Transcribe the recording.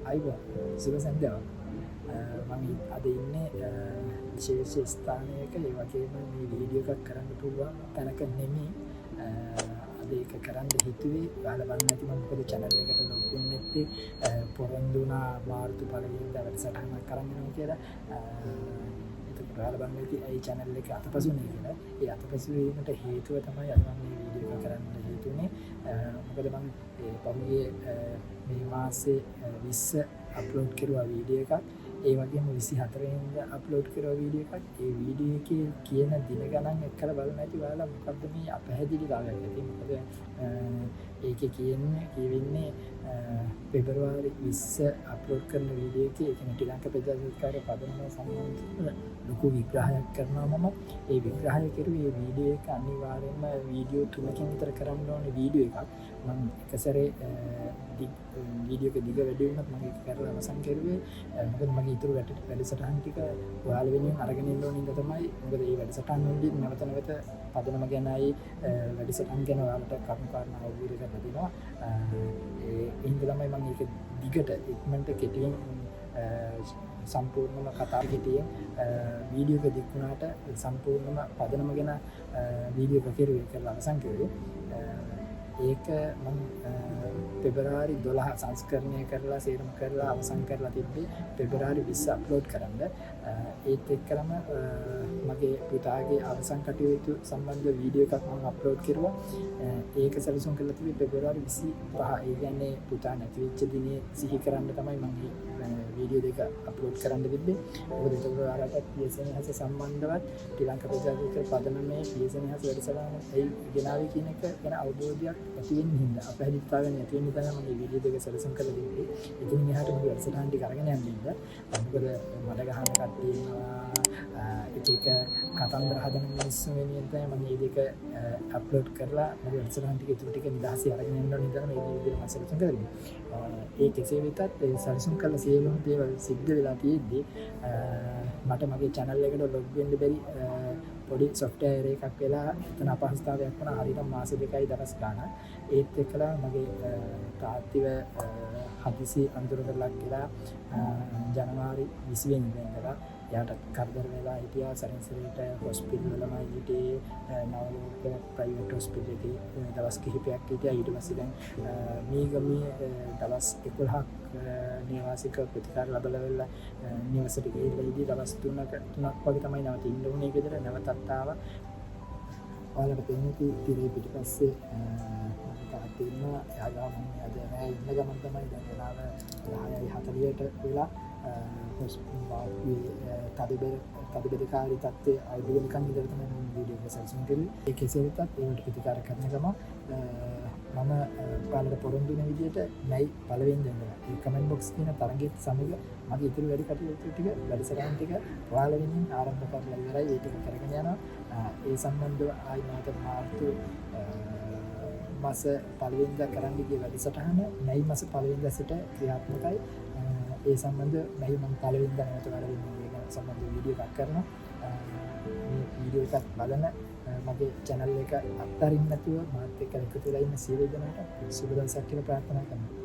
අයිබෝ සුබ සන්ධ්‍යාවක්. මම අද ඉන්නේ විශේෂ ස්ථානයක. ඒ වගේම මේ වීඩියෝ එකක් කරන්න පුළුවන් තැනක නෙමෙයි. අද ඒක කරන්න හිතුවේ ඔයාලා බලන්න ඇති මම මොකද channel එකට log in වෙන්නේ පොරොන්දු වුණා මාර්තු පළවෙනිදා වැඩසටහනක් කරන්න වෙනවා කියලා. එතකොට ඔයාලා බලන්න ඇති ඒ channel එක අතපසුනේ කියලා. ඒ අතපසු වීමට හේතුව තමයි අද මම මේ වීඩියෝ එක කරන්න හේතුනේ. මොකද මම පහුගිය මේ මාසේ 20 අප්ලෝඩ් කරුවා වීඩියෝ එකක්. ඒ වගේම 24 වෙනිදා අප්ලෝඩ් කරුවා වීඩියෝ එකක්. ඒ වීඩියෝ එකේ කියන දින ගණන් එක්කලා බලන්න ඇති ඔයාලා මොකද්ද මේ අපහැදිලිතාවයක් ඇති. මොකද ඒකේ කියවෙන්නේ පෙබරවාරි 20 අප්ලෝඩ් කරන වීඩියෝ එකේ ඒ කියන්නේ ශ්‍රී ලංකා ප්‍රජාසත්කාර පදනම සම්බන්ධව ලොකු විග්‍රහයක් කරනවා. මම ඒ විග්‍රහය කරුවේ මේ වීඩියෝ එක අනිවාර්යයෙන්ම වීඩියෝ 3කින් විතර කරන්න ඕනේ වීඩියෝ එකක්. මම එක සැරේ වීඩියෝ එක දිග වැඩි වුණත් මම ඒක කරලා අවසන් කරුවේ. මොකද මගේ ඊටු වැඩසටහන් ටික ඔයාලා වෙනුවෙන් අරගෙන ඉන්න ඕනේ ඉඳ තමයි. මොකද මේ වැඩසටහන් වලදී නැවත නැවත පදනම ගැනයි වැඩසටහන් ගැන ඔයාලට කරුණු කාරණා අවබෝධ කරගන්න දෙනවා. ඒ හින්දා තමයි මම ඒක දිගට ඉක්මනට කෙටියෙන් සම්පූර්ණම කතා කෙටියෙන් වීඩියෝ එක දික් වුණාට සම්පූර්ණම පදනම ගැන වීඩියෝ එක කෙරුවේ කරලා අවසන් කරුවේ. ඒක මම පෙබරවාරි 12 සංස්කරණය කරලා සේරම කරලා අවසන් කරලා තිබ්බේ පෙබරවාරි 20 අප්ලෝඩ් කරන්න. ඒත් එක්කම මගේ පුතාගේ අවසන් කටයුතු සම්බන්ධ වීඩියෝ එකක් මම අප්ලෝඩ් කරුවා. ඒක සැලසුම් කරලා තිබ්බේ පෙබරවාරි 25. ඒ කියන්නේ පුතා නැති වෙච්ච දිනේ සිහි කරන්න තමයි මම වීඩියෝ දෙක අප්ලෝඩ් කරන්න තිබ්බේ. මොකද ඒක ඔයාලට PSNහස සම්බන්ධවත් ශ්‍රී ලංකා ප්‍රජාතන්ත්‍ර පදනමේ PSNහස වැඩසටහන ඒ ගෙනාවේ කියන එක ගැන අවබෝධයක් ඇති වෙන්න හින්දා අපහැදිලිතාවය නැති වෙන්න තමයි මම මේ වීඩියෝ දෙක සැලසුම් කරලා තිබ්බේ. ඉතින් මෙහාට මම වැඩසටහන් ටික අරගෙන යන්න ඉන්න. මොකද මඩ ගහන කට්ටිය එක කතන්දර හදන මිනිස්සු වෙනින් තමයි මම මේ දෙක අප්ලෝඩ් කරලා මගේ වැඩසටහන් ටික ඉතුරු ටික නිදහසේ අරගෙන යන්න ඕන ඉඳන් මේ වීඩියෝ මම සැලසුම් කරන්නේ. ඒ කෙසේ වෙතත් ඒ සැලසුම් කරලා සියලුම දේවල් සිද්ධ වෙලා තියෙද්දි මට මගේ channel එකට log වෙන්න බැරි පොඩි software එකක් වෙලා එතන අපහසුතාවයක් වුණා. හරියට මාස දෙකයි දවස් ගාණක්. ඒත් එක්කලා මගේ තාත්තිව හදිසි අඳුරකට ලක් වෙලා ජනවාරි 20 වෙනිදා ඉඳලා යාට කරදර වෙලා හිටියා. සරන්සරේට හොස්පිටල් වලමයි හිටියේ. නවලෝක ප්‍රයිවට් හොස්පිටල් එකේ දවස් කිහිපයක් හිටියා. ඊට පස්සේ දැන් මීගමේ දවස් 11ක් නිවාසික ප්‍රතිකාර ලැබලා නිවසට ගිහිල්ලා ඉදී දවස් 3ක් වගේ තමයි නැවතින්න උනේ ගෙදර. නැවතත් ආවා. ඔයාලට පෙන්නේ තිරේ පිටිපස්සේ තාත්තා ඉන්නවා. එයාගාම අද නෑ ඉන්න ගමන් තමයි දැන් වෙලාව 10:40ට වෙලා තදබෙදකාරී තත්ත්වය අවදි වෙනකන් ඉඳලා තමයි මම වීඩියෝ එක සැලසුම් කළේ. ඒ කෙසේ වෙතත් ඒකට ප්‍රතිකාර කරන ගම මම ඔයාලට පොරොන්දු වෙන විදිහට මයි පළවෙනි දෙන්නා මේ කමෙන්ට් බොක්ස් කියන තරඟෙත් සමග මගේ ඉතුරු වැඩි කටයුතු ටික වැඩසටහන් ටික ඔයාලා වෙනින් ආරම්භ කරලා ඉවරයි. ඒ ටික කරගෙන යනවා. ඒ සම්බන්ධව ආයි මාත මාර්තු මාස පළවෙනිදා කරන්න ගිය වැඩසටහන මැයි මාස පළවෙනිදා සිට ක්‍රියාත්මකයි. ඒ සම්බන්ධ මැයි මම පළවෙනිදා නැවත වැඩ වෙන්නේ ගැන සම්බන්ධ වීඩියෝ එකක් කරනවා. මේ වීඩියෝ එකක් බලන මගේ channel එක අත්හරින්න නැතුව මාත් එක්ක එකතු වෙලා ඉන්න සියලු දෙනාට සුබ දවසක් කියලා ප්‍රාර්ථනා කරනවා.